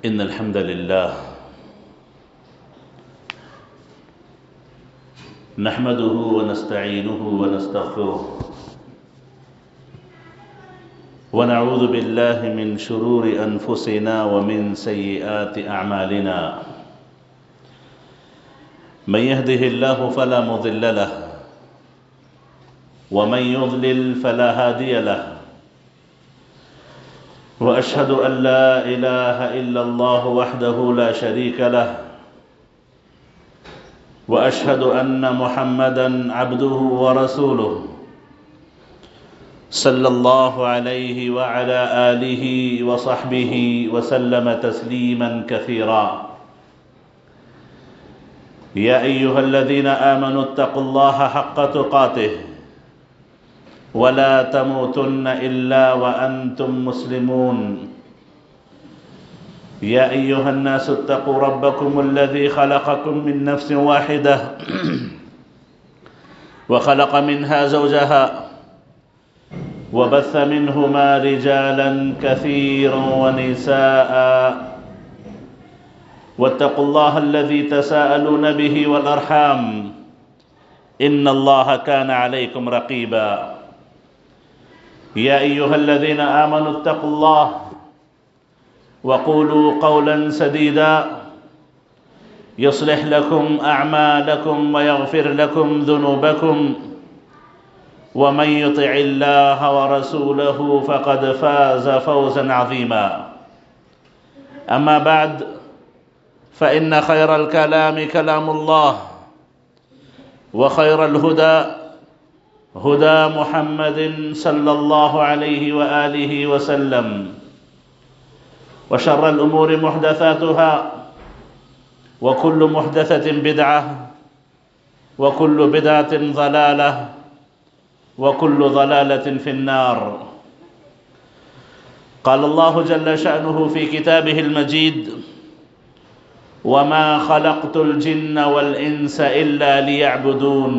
إن الحمد لله نحمده ونستعينه ونستغفره ونعوذ بالله من شرور أنفسنا ومن سيئات أعمالنا من يهده الله فلا مضل له ومن يضلل فلا هادي له وأشهد أن لا إله إلا الله وحده لا شريك له وأشهد أن محمدًا عبده ورسوله صلى الله عليه وعلى آله وصحبه وسلم تسليمًا كثيرا يا أيها الذين آمنوا اتقوا الله حق تقاته ولا تموتن إلا وأنتم مسلمون يا أيها الناس اتقوا ربكم الذي خلقكم من نفس واحدة وخلق منها زوجها وبث منهما رجالا كثيرا ونساء واتقوا الله الذي تساءلون به والأرحام إن الله كان عليكم رقيبا يا أيها الذين آمنوا اتقوا الله وقولوا قولا سديدا يصلح لكم أعمالكم ويغفر لكم ذنوبكم ومن يطع الله ورسوله فقد فاز فوزا عظيما أما بعد فإن خير الكلام كلام الله وخير الهدى هدى محمد صلى الله عليه وآله وسلم وشر الأمور محدثاتها وكل محدثة بدعة وكل بدعة ضلالة وكل ضلالة في النار قال الله جل شأنه في كتابه المجيد وما خلقت الجن والإنس إلا ليعبدون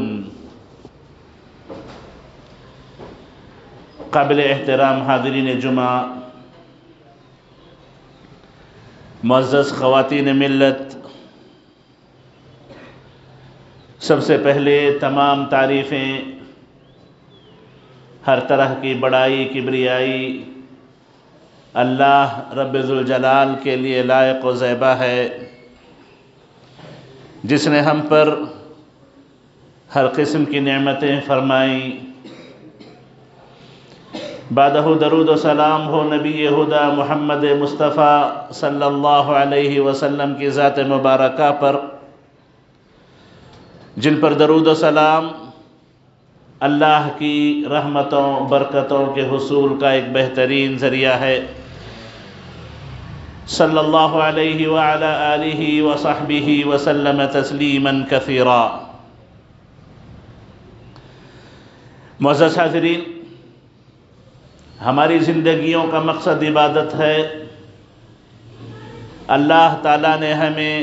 قابل احترام حاضرین جمعہ، معزز خواتین ملت، سب سے پہلے تمام تعریفیں ہر طرح کی بڑائی کبریائی اللہ رب ذوالجلال کے لیے لائق و زیبا ہے، جس نے ہم پر ہر قسم کی نعمتیں فرمائیں۔ بعدہ درود و سلام ہو نبی ہدیٰ محمد مصطفیٰ صلی اللہ علیہ وسلم کی ذات مبارکہ پر، جن پر درود و سلام اللہ کی رحمتوں برکتوں کے حصول کا ایک بہترین ذریعہ ہے۔ صلی اللہ علیہ وعلی آلہ وصحبہ وسلم تسلیما کثیرا۔ معزز حاضرین، ہماری زندگیوں کا مقصد عبادت ہے۔ اللہ تعالیٰ نے ہمیں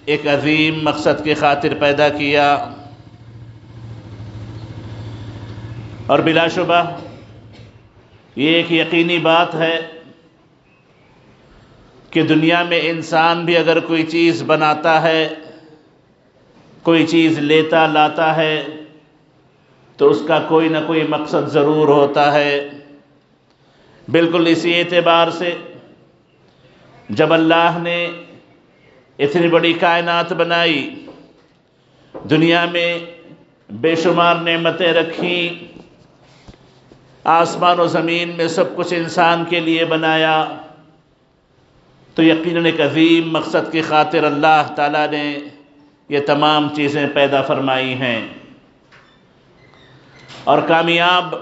ایک عظیم مقصد کی خاطر پیدا کیا، اور بلا شبہ یہ ایک یقینی بات ہے کہ دنیا میں انسان بھی اگر کوئی چیز بناتا ہے، کوئی چیز لیتا لاتا ہے، تو اس کا کوئی نہ کوئی مقصد ضرور ہوتا ہے۔ بالکل اسی اعتبار سے جب اللہ نے اتنی بڑی کائنات بنائی، دنیا میں بے شمار نعمتیں رکھیں، آسمان و زمین میں سب کچھ انسان کے لیے بنایا، تو یقیناً ایک عظیم مقصد کی خاطر اللہ تعالیٰ نے یہ تمام چیزیں پیدا فرمائی ہیں۔ اور کامیاب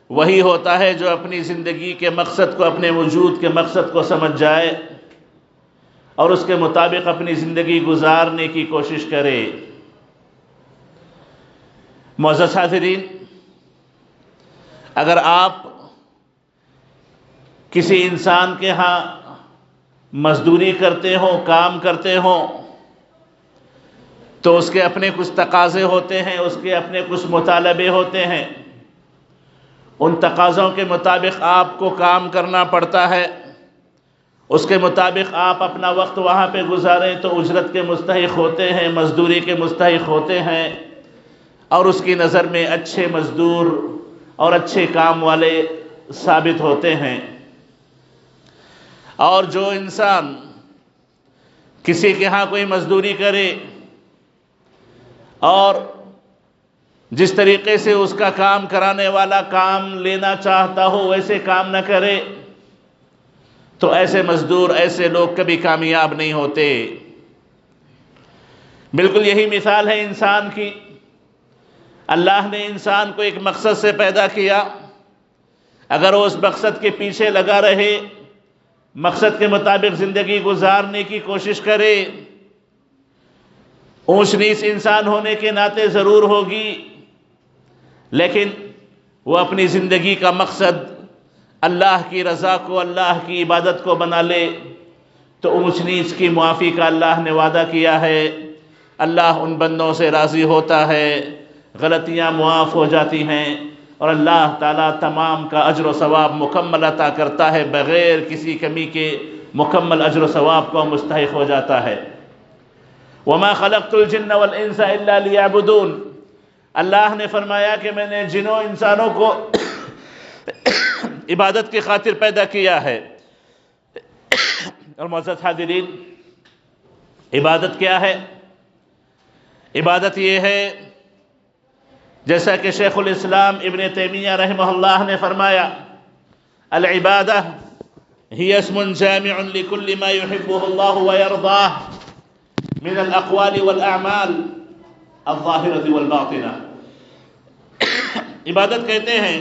وہی ہوتا ہے جو اپنی زندگی کے مقصد کو، اپنے وجود کے مقصد کو سمجھ جائے اور اس کے مطابق اپنی زندگی گزارنے کی کوشش کرے۔ معزز حاضرین، اگر آپ کسی انسان کے ہاں مزدوری کرتے ہوں، کام کرتے ہوں، تو اس کے اپنے کچھ تقاضے ہوتے ہیں، اس کے اپنے کچھ مطالبے ہوتے ہیں۔ ان تقاضوں کے مطابق آپ کو کام کرنا پڑتا ہے، اس کے مطابق آپ اپنا وقت وہاں پہ گزاریں تو اجرت کے مستحق ہوتے ہیں، مزدوری کے مستحق ہوتے ہیں، اور اس کی نظر میں اچھے مزدور اور اچھے کام والے ثابت ہوتے ہیں۔ اور جو انسان کسی کے ہاں کوئی مزدوری کرے اور جس طریقے سے اس کا کام کرانے والا کام لینا چاہتا ہو ویسے کام نہ کرے تو ایسے مزدور، ایسے لوگ کبھی کامیاب نہیں ہوتے۔ بالکل یہی مثال ہے انسان کی۔ اللہ نے انسان کو ایک مقصد سے پیدا کیا، اگر وہ اس مقصد کے پیچھے لگا رہے، مقصد کے مطابق زندگی گزارنے کی کوشش کرے، اونچ نیچ انسان ہونے کے ناطے ضرور ہوگی، لیکن وہ اپنی زندگی کا مقصد اللہ کی رضا کو، اللہ کی عبادت کو بنا لے تو اونچ نیچ کی معافی کا اللہ نے وعدہ کیا ہے۔ اللہ ان بندوں سے راضی ہوتا ہے، غلطیاں معاف ہو جاتی ہیں، اور اللہ تعالیٰ تمام کا اجر و ثواب مکمل عطا کرتا ہے، بغیر کسی کمی کے مکمل اجر و ثواب کو مستحق ہو جاتا ہے۔ وَمَا خَلَقْتُ الْجِنَّ وَالْإِنسَ إِلَّا لِيَعْبُدُونَ، اللہ نے فرمایا کہ میں نے جنوں انسانوں کو عبادت کی خاطر پیدا کیا ہے۔ اور معزز حاضرین، عبادت کیا ہے؟ عبادت یہ ہے، جیسا کہ شیخ الاسلام ابن تیمیہ رحمہ اللہ نے فرمایا، العبادہ ہی اسم جامع لکل ما يحبه اللہ ویرضاہ من الاقوال والاعمال الظاہرة والباطنہ۔ عبادت کہتے ہیں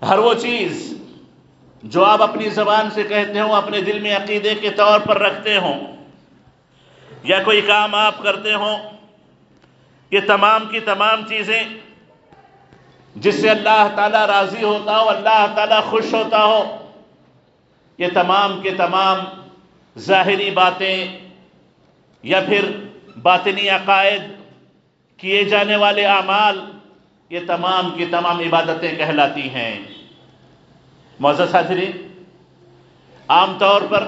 ہر وہ چیز جو آپ اپنی زبان سے کہتے ہوں، اپنے دل میں عقیدے کے طور پر رکھتے ہوں، یا کوئی کام آپ کرتے ہوں، یہ تمام کی تمام چیزیں جس سے اللہ تعالیٰ راضی ہوتا ہو، اللہ تعالیٰ خوش ہوتا ہو، یہ تمام کے تمام ظاہری باتیں یا پھر باطنی عقائد، کیے جانے والے اعمال، یہ تمام کی تمام عبادتیں کہلاتی ہیں۔ معزز حاضرین، عام طور پر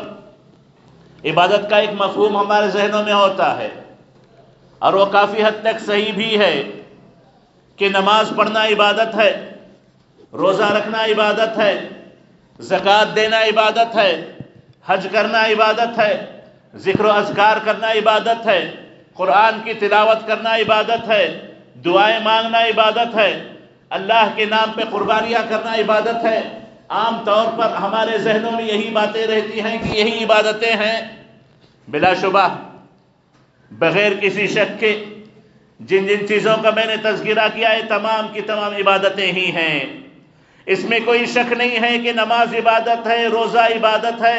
عبادت کا ایک مفہوم ہمارے ذہنوں میں ہوتا ہے، اور وہ کافی حد تک صحیح بھی ہے کہ نماز پڑھنا عبادت ہے، روزہ رکھنا عبادت ہے، زکوٰۃ دینا عبادت ہے، حج کرنا عبادت ہے، ذکر و اذکار کرنا عبادت ہے، قرآن کی تلاوت کرنا عبادت ہے، دعائیں مانگنا عبادت ہے، اللہ کے نام پہ قربانیاں کرنا عبادت ہے۔ عام طور پر ہمارے ذہنوں میں یہی باتیں رہتی ہیں کہ یہی عبادتیں ہیں۔ بلا شبہ، بغیر کسی شک کے، جن جن چیزوں کا میں نے تذکرہ کیا ہے تمام کی تمام عبادتیں ہی ہیں۔ اس میں کوئی شک نہیں ہے کہ نماز عبادت ہے، روزہ عبادت ہے،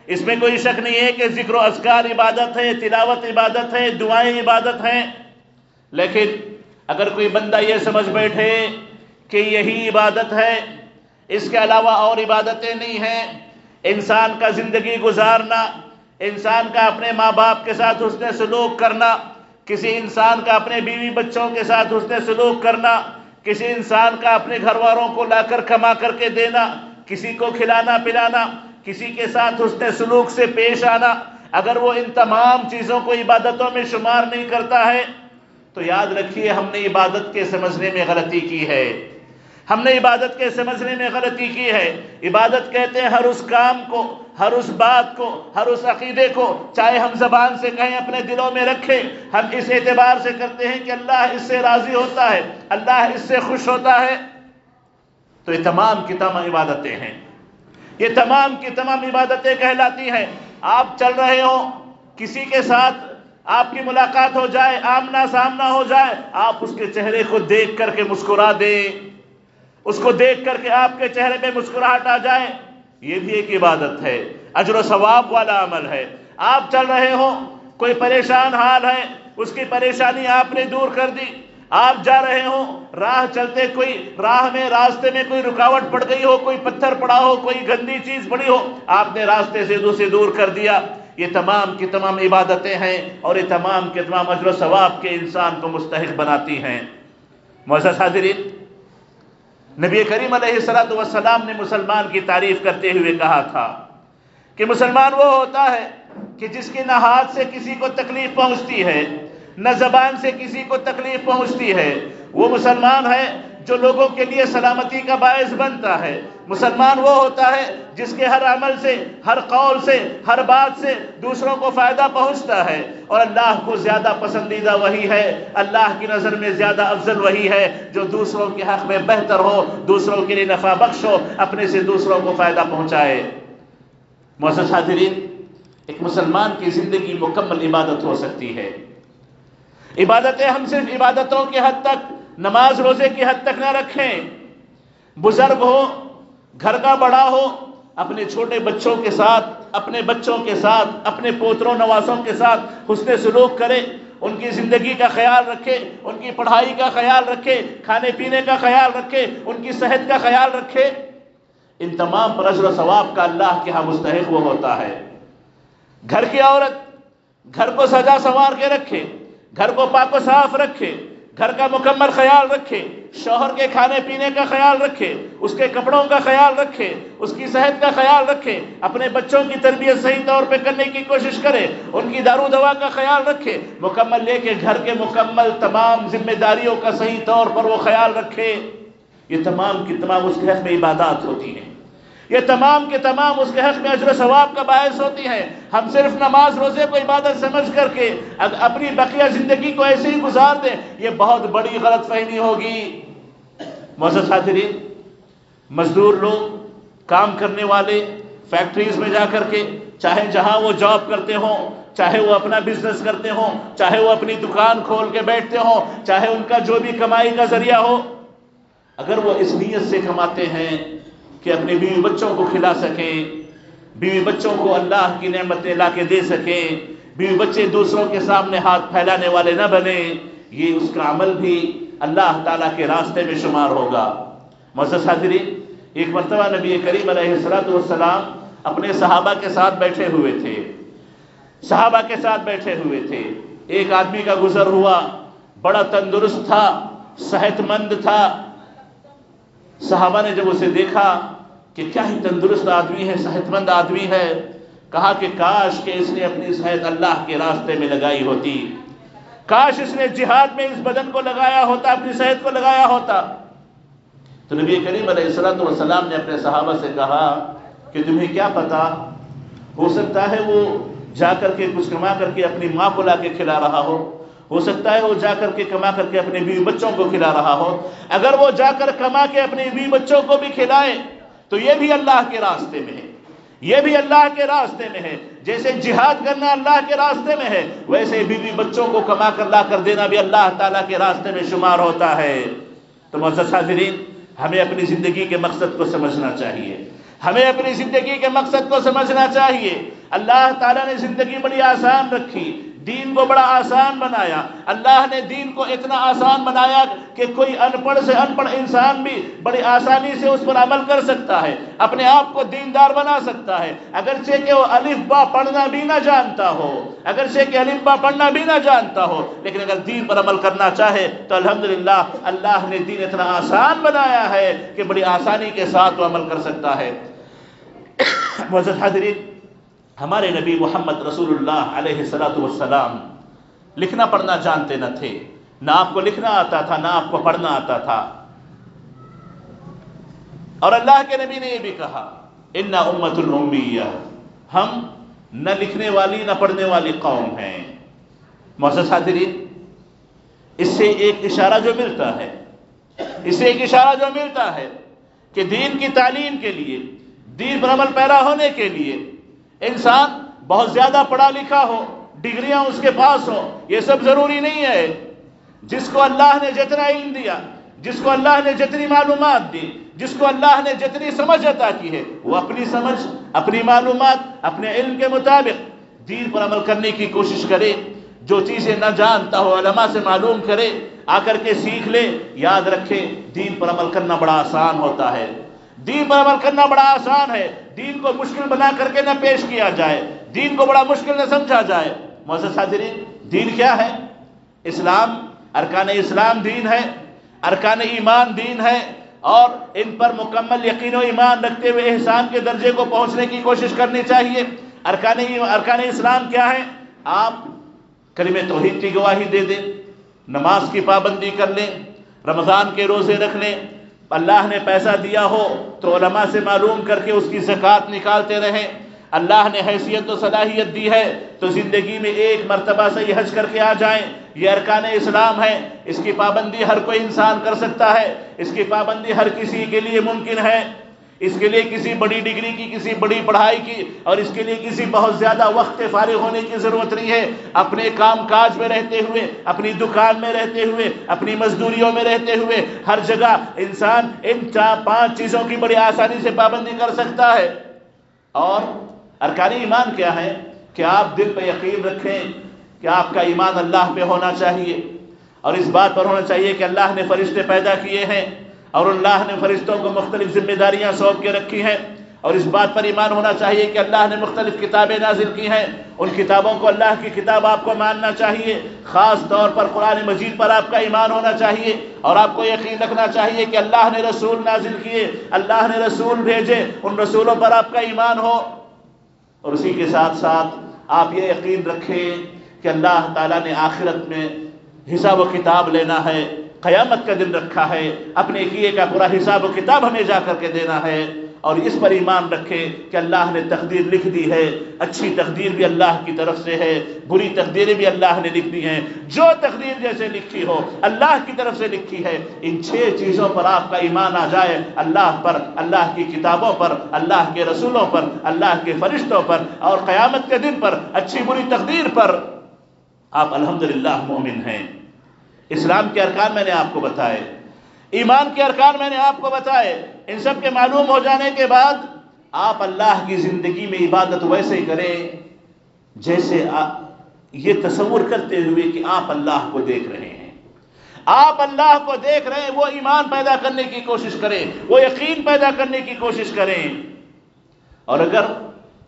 اس میں کوئی شک نہیں ہے کہ ذکر و اذکار عبادت ہے، تلاوت عبادت ہے، دعائیں عبادت ہیں۔ لیکن اگر کوئی بندہ یہ سمجھ بیٹھے کہ یہی عبادت ہے، اس کے علاوہ اور عبادتیں نہیں ہیں، انسان کا زندگی گزارنا، انسان کا اپنے ماں باپ کے ساتھ حسن سلوک کرنا، کسی انسان کا اپنے بیوی بچوں کے ساتھ حسن سلوک کرنا، کسی انسان کا اپنے گھر والوں کو لا کر کما کر کے دینا، کسی کو کھلانا پلانا، کسی کے ساتھ حسن سلوک سے پیش آنا، اگر وہ ان تمام چیزوں کو عبادتوں میں شمار نہیں کرتا ہے تو یاد رکھیے ہم نے عبادت کے سمجھنے میں غلطی کی ہے۔ ہم نے عبادت کے سمجھنے میں غلطی کی ہے۔ عبادت کہتے ہیں ہر اس کام کو، ہر اس بات کو، ہر اس عقیدے کو، چاہے ہم زبان سے کہیں، اپنے دلوں میں رکھیں، ہم اس اعتبار سے کرتے ہیں کہ اللہ اس سے راضی ہوتا ہے، اللہ اس سے خوش ہوتا ہے، تو یہ تمام کی تمام عبادتیں ہیں، یہ تمام کی تمام عبادتیں کہلاتی ہیں۔ آپ چل رہے ہوں، کسی کے ساتھ آپ کی ملاقات ہو جائے، آمنا سامنا ہو جائے، آپ اس کے چہرے کو دیکھ کر کے مسکرا دیں، اس کو دیکھ کر کے آپ کے چہرے پہ مسکراہٹ آ جائے، یہ بھی ایک عبادت ہے، اجر و ثواب والا عمل ہے۔ آپ چل رہے ہوں، کوئی پریشان حال ہے، اس کی پریشانی آپ نے دور کر دی، آپ جا رہے ہوں، راہ چلتے کوئی راہ میں راستے میں کوئی رکاوٹ پڑ گئی ہو، کوئی پتھر پڑا ہو، کوئی گندی چیز پڑی ہو، آپ نے راستے سے دور کر دیا، یہ تمام کی تمام عبادتیں ہیں، اور یہ تمام کے تمام اجر و ثواب کے انسان کو مستحق بناتی ہیں۔ معزز حاضرین، نبی کریم علیہ السلام نے مسلمان کی تعریف کرتے ہوئے کہا تھا کہ مسلمان وہ ہوتا ہے کہ جس کے نہ ہاتھ سے کسی کو تکلیف پہنچتی ہے نہ زبان سے کسی کو تکلیف پہنچتی ہے، وہ مسلمان ہے جو لوگوں کے لیے سلامتی کا باعث بنتا ہے۔ مسلمان وہ ہوتا ہے جس کے ہر عمل سے، ہر قول سے، ہر بات سے دوسروں کو فائدہ پہنچتا ہے، اور اللہ کو زیادہ پسندیدہ وہی ہے، اللہ کی نظر میں زیادہ افضل وہی ہے جو دوسروں کے حق میں بہتر ہو، دوسروں کے لیے نفع بخش ہو، اپنے سے دوسروں کو فائدہ پہنچائے۔ معزز حاضرین، ایک مسلمان کی زندگی مکمل عبادت ہو سکتی ہے۔ عبادتیں ہم صرف عبادتوں کے حد تک، نماز روزے کی حد تک نہ رکھیں۔ بزرگ ہو، گھر کا بڑا ہو، اپنے چھوٹے بچوں کے ساتھ، اپنے بچوں کے ساتھ، اپنے پوتروں نوازوں کے ساتھ حسن سلوک کرے، ان کی زندگی کا خیال رکھے، ان کی پڑھائی کا خیال رکھے، کھانے پینے کا خیال رکھے، ان کی صحت کا خیال رکھے۔ ان تمام پر اجر و ثواب کا اللہ کے ہاں مستحق وہ ہوتا ہے۔ گھر کی عورت گھر کو سجا سنوار کے رکھے، گھر کو پاک و صاف رکھے، گھر کا مکمل خیال رکھے، شوہر کے کھانے پینے کا خیال رکھے، اس کے کپڑوں کا خیال رکھے، اس کی صحت کا خیال رکھے، اپنے بچوں کی تربیت صحیح طور پہ کرنے کی کوشش کرے، ان کی دارو دوا کا خیال رکھے، مکمل لے کے گھر کے مکمل تمام ذمہ داریوں کا صحیح طور پر وہ خیال رکھے۔ یہ تمام کی تمام اس کے حق میں عبادات ہوتی ہیں، یہ تمام کے تمام اس کے حق میں اجر و ثواب کا باعث ہوتی ہیں۔ ہم صرف نماز روزے کو عبادت سمجھ کر کے اپنی بقیہ زندگی کو ایسے ہی گزار دیں، یہ بہت بڑی غلط فہمی ہوگی۔ معزز حاضرین، مزدور لوگ، کام کرنے والے فیکٹریز میں جا کر کے، چاہے جہاں وہ جاب کرتے ہوں، چاہے وہ اپنا بزنس کرتے ہوں، چاہے وہ اپنی دکان کھول کے بیٹھتے ہوں، چاہے ان کا جو بھی کمائی کا ذریعہ ہو، اگر وہ اس نیت سے کماتے ہیں کہ اپنے بیوی بچوں کو کھلا سکیں، بیوی بچوں کو اللہ کی نعمتیں لا کے دے سکیں، بیوی بچے دوسروں کے سامنے ہاتھ پھیلانے والے نہ بنیں، یہ اس کا عمل بھی اللہ تعالیٰ کے راستے میں شمار ہوگا۔ معزز حاضرین، ایک مرتبہ نبی کریم علیہ السلام اپنے صحابہ کے ساتھ بیٹھے ہوئے تھے، صحابہ کے ساتھ بیٹھے ہوئے تھے، ایک آدمی کا گزر ہوا، بڑا تندرست تھا، صحت مند تھا۔ صحابہ نے جب اسے دیکھا کہ کیا ہی تندرست آدمی ہے، صحت مند آدمی ہے، کہا کہ کاش کہ اس نے اپنی صحت اللہ کے راستے میں لگائی ہوتی، کاش اس نے جہاد میں اس بدن کو لگایا ہوتا، اپنی صحت کو لگایا ہوتا۔ تو نبی کریم علیہ السلام نے اپنے صحابہ سے کہا کہ تمہیں کیا پتا، ہو سکتا ہے وہ جا کر کے کچھ کما کر کے اپنی ماں کو لا کے کھلا رہا ہو سکتا ہے وہ جا کر کے کما کر کے اپنے بیوی بچوں کو کھلا رہا ہو۔ اگر وہ جا کر کما کے اپنے بیوی بچوں کو بھی کھلائے تو یہ بھی اللہ کے راستے میں ہے، یہ بھی اللہ کے راستے میں ہے۔ جیسے جہاد کرنا اللہ کے راستے میں ہے، ویسے بیوی بچوں کو کما کر لا کر دینا بھی اللہ تعالیٰ کے راستے میں شمار ہوتا ہے۔ تو معزز حاضرین، ہمیں اپنی زندگی کے مقصد کو سمجھنا چاہیے، ہمیں اپنی زندگی کے مقصد کو سمجھنا چاہیے۔ اللہ تعالیٰ نے زندگی بڑی آسان رکھی، دین کو بڑا آسان بنایا۔ اللہ نے دین کو اتنا آسان بنایا کہ کوئی ان پڑھ سے ان پڑھ انسان بھی بڑی آسانی سے اس پر عمل کر سکتا ہے، اپنے آپ کو دیندار بنا سکتا ہے، اگرچہ کہ وہ الف با پڑھنا بھی نہ جانتا ہو، اگرچہ کہ الف با پڑھنا بھی نہ جانتا ہو، لیکن اگر دین پر عمل کرنا چاہے تو الحمدللہ اللہ نے دین اتنا آسان بنایا ہے کہ بڑی آسانی کے ساتھ وہ عمل کر سکتا ہے۔ معزز حاضرین، ہمارے نبی محمد رسول اللہ علیہ السلام لکھنا پڑھنا جانتے نہ تھے، نہ آپ کو لکھنا آتا تھا، نہ آپ کو پڑھنا آتا تھا، اور اللہ کے نبی نے یہ بھی کہا اِنَّا أُمَّةٌ أُمِّيَّةٌ، ہم نہ لکھنے والی نہ پڑھنے والی قوم ہیں۔ معزز حاضرین، اس سے ایک اشارہ جو ملتا ہے، اس سے ایک اشارہ جو ملتا ہے کہ دین کی تعلیم کے لیے، دین پر عمل پیرا ہونے کے لیے انسان بہت زیادہ پڑھا لکھا ہو، ڈگریاں اس کے پاس ہو، یہ سب ضروری نہیں ہے۔ جس کو اللہ نے جتنا علم دیا، جس کو اللہ نے جتنی معلومات دی، جس کو اللہ نے جتنی سمجھ عطا کی ہے، وہ اپنی سمجھ، اپنی معلومات، اپنے علم کے مطابق دین پر عمل کرنے کی کوشش کرے۔ جو چیزیں نہ جانتا ہو علماء سے معلوم کرے، آ کر کے سیکھ لے۔ یاد رکھے، دین پر عمل کرنا بڑا آسان ہوتا ہے، دین پر عمل کرنا بڑا آسان ہے۔ دین کو مشکل بنا کر کے نہ پیش کیا جائے، دین کو بڑا مشکل نہ سمجھا جائے۔ معزز حاضرین، دین کیا ہے؟ اسلام، ارکان اسلام دین ہے، ارکان ایمان دین ہے، اور ان پر مکمل یقین و ایمان رکھتے ہوئے احسان کے درجے کو پہنچنے کی کوشش کرنی چاہیے۔ ارکان اسلام کیا ہیں؟ آپ کلمہ توحید کی گواہی دے دیں، نماز کی پابندی کر لیں، رمضان کے روزے رکھ لیں، اللہ نے پیسہ دیا ہو تو علماء سے معلوم کر کے اس کی زکوٰۃ نکالتے رہیں، اللہ نے حیثیت و صلاحیت دی ہے تو زندگی میں ایک مرتبہ سے یہ حج کر کے آ جائیں۔ یہ ارکان اسلام ہے، اس کی پابندی ہر کوئی انسان کر سکتا ہے، اس کی پابندی ہر کسی کے لیے ممکن ہے۔ اس کے لیے کسی بڑی ڈگری کی، کسی بڑی پڑھائی کی، اور اس کے لیے کسی بہت زیادہ وقت فارغ ہونے کی ضرورت نہیں ہے۔ اپنے کام کاج میں رہتے ہوئے، اپنی دکان میں رہتے ہوئے، اپنی مزدوریوں میں رہتے ہوئے، ہر جگہ انسان ان 4-5 چیزوں کی بڑی آسانی سے پابندی کر سکتا ہے۔ اور ارکان ایمان کیا ہے؟ کہ آپ دل پہ یقین رکھیں کہ آپ کا ایمان اللہ پہ ہونا چاہیے، اور اس بات پر ہونا چاہیے کہ اللہ نے فرشتے پیدا کیے ہیں اور اللہ نے فرشتوں کو مختلف ذمہ داریاں سونپ کے رکھی ہیں، اور اس بات پر ایمان ہونا چاہیے کہ اللہ نے مختلف کتابیں نازل کی ہیں، ان کتابوں کو اللہ کی کتاب آپ کو ماننا چاہیے۔ خاص طور پر قرآن مجید پر آپ کا ایمان ہونا چاہیے، اور آپ کو یقین رکھنا چاہیے کہ اللہ نے رسول نازل کیے، اللہ نے رسول بھیجے، ان رسولوں پر آپ کا ایمان ہو۔ اور اسی کے ساتھ ساتھ آپ یہ یقین رکھیں کہ اللہ تعالیٰ نے آخرت میں حساب و کتاب لینا ہے، قیامت کا دن رکھا ہے، اپنے کیے کا پورا حساب و کتاب ہمیں جا کر کے دینا ہے۔ اور اس پر ایمان رکھیں کہ اللہ نے تقدیر لکھ دی ہے، اچھی تقدیر بھی اللہ کی طرف سے ہے، بری تقدیریں بھی اللہ نے لکھ دی ہیں، جو تقدیر جیسے لکھی ہو اللہ کی طرف سے لکھی ہے۔ ان 6 چیزوں پر آپ کا ایمان آ جائے، اللہ پر، اللہ کی کتابوں پر، اللہ کے رسولوں پر، اللہ کے فرشتوں پر، اور قیامت کے دن پر، اچھی بری تقدیر پر، آپ الحمدللہ مومن ہیں۔ اسلام کے ارکان میں نے آپ کو بتائے، ایمان کے ارکان میں نے آپ کو بتائے۔ ان سب کے معلوم ہو جانے کے بعد آپ اللہ کی زندگی میں عبادت ویسے کریں جیسے یہ تصور کرتے ہوئے کہ آپ اللہ کو دیکھ رہے ہیں، آپ اللہ کو دیکھ رہے ہیں۔ وہ ایمان پیدا کرنے کی کوشش کریں، وہ یقین پیدا کرنے کی کوشش کریں، اور اگر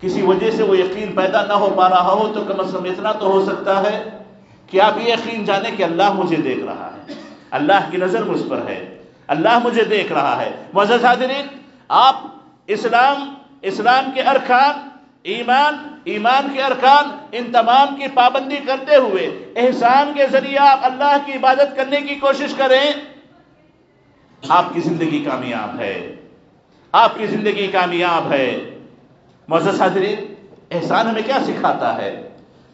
کسی وجہ سے وہ یقین پیدا نہ ہو پا رہا ہو تو کم از کم اتنا تو ہو سکتا ہے کہ آپ یہ یقین جانیں کہ اللہ مجھے دیکھ رہا ہے، اللہ کی نظر مجھ پر ہے، اللہ مجھے دیکھ رہا ہے۔ معزز حاضرین، آپ اسلام کے ارکان، ایمان کے ارکان، ان تمام کی پابندی کرتے ہوئے احسان کے ذریعے آپ اللہ کی عبادت کرنے کی کوشش کریں، آپ کی زندگی کامیاب ہے، آپ کی زندگی کامیاب ہے۔ معزز حاضرین، احسان ہمیں کیا سکھاتا ہے؟